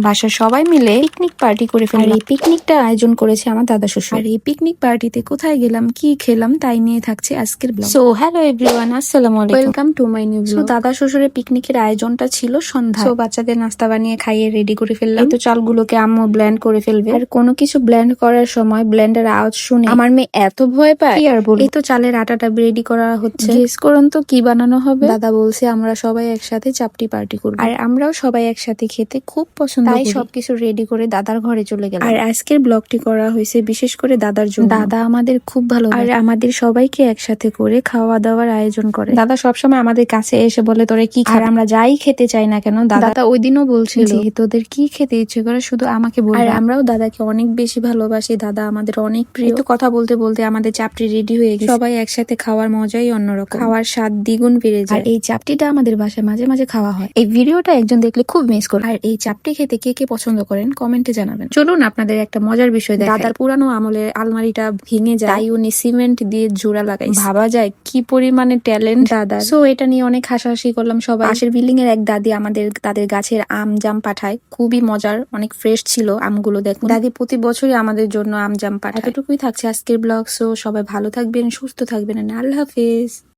বাসার সবাই মিলে পিকনিক পার্টি করে ফেললাম। আর এই পিকনিকটার আয়োজন করেছে আমার দাদা শ্বশুর। আর এই পিকনিক পার্টিতে কোথায় গেলাম, কি খেলাম, তাই নিয়ে থাকছে আজকের ব্লগ। সো হ্যালো এভরিওয়ান, আসসালামু আলাইকুম, welcome to my new blog. দাদা শ্বশুরের পিকনিকের আয়োজনটা ছিল সন্ধ্যা। সো বাচ্চাদের নাস্তা বানিয়ে খাইয়ে রেডি করে ফেললাম। এই তো চালগুলোকে আম্মু ব্লেন্ড করে ফেলবে। আর কোনো কিছু ব্লেন্ড করার সময় ব্লেন্ডের আওয়াজ শুনে আমার মেয়ে এত ভয় পায়, কি আর বলবো। এই তো চালের আটাটা রেডি করা হচ্ছে। গেস করুন তো কি বানানো হবে। দাদা বলছে আমরা সবাই একসাথে চাপটি পার্টি করবো, আর আমরাও সবাই একসাথে খেতে খুব পছন্দ করি। তাই সবকিছু রেডি করে দাদার ঘরে চলে গেলাম। আর আজকের ব্লগটি করা হয়েছে বিশেষ করে দাদার জন্য। দাদা আমাদের খুব ভালো, আর আমাদের সবাইকে একসাথে করে খাওয়া দাওয়ার আয়োজন করে। দাদা সবসময় আমাদের কাছে এসে বলে তোরে কি খাবে, আর আমরা যাই খেতে চাই না কেন দাদা ওই দিনও বলছিল যে তোদের কি খেতে ইচ্ছে করে শুধু আমাকে বল। আর আমরাও দাদাকে অনেক বেশি ভালোবাসি, দাদা আমাদের অনেক প্রিয়। তো কথা বলতে বলতে আমাদের চাপটি রেডি হয়ে গেছে। সবাই একসাথে খাওয়ার মজাই অন্যরকম, খাওয়ার স্বাদ দ্বিগুণ বেড়ে যায়। আর এই চাপটিটা আমাদের বাসায় মাঝে মাঝে খাওয়া হয়। এই ভিডিওটা একজন দেখলে খুব মিস করে। আর এই চাপটি খেতে কে কে পছন্দ করেন কমেন্টে জানাবেন। চলুন আপনাদের একটা মজার বিষয় দেখাই। দাদার পুরানো আমলের আলমারিটা ভেঙে যায়, তাই উনি সিমেন্ট দিয়ে জোড়া লাগাই। ভাবা যায় কি পরিমাণে ট্যালেন্ট দাদা। সো এটা নিয়ে অনেক হাসাহাসি করলাম সবাই। পাশের বিল্ডিং এর এক দাদি আমাদের তাদের গাছের আম জাম পাঠায়, খুবই মজার, অনেক ফ্রেশ ছিল আমগুলো। দেখুন দাদি প্রতি বছরই আমাদের জন্য আম জাম পাঠায়। এতটুকুই থাকছে আজকের ব্লগ। সো সবাই ভালো থাকবেন, সুস্থ থাকবেন, আল্লাহ হাফেজ।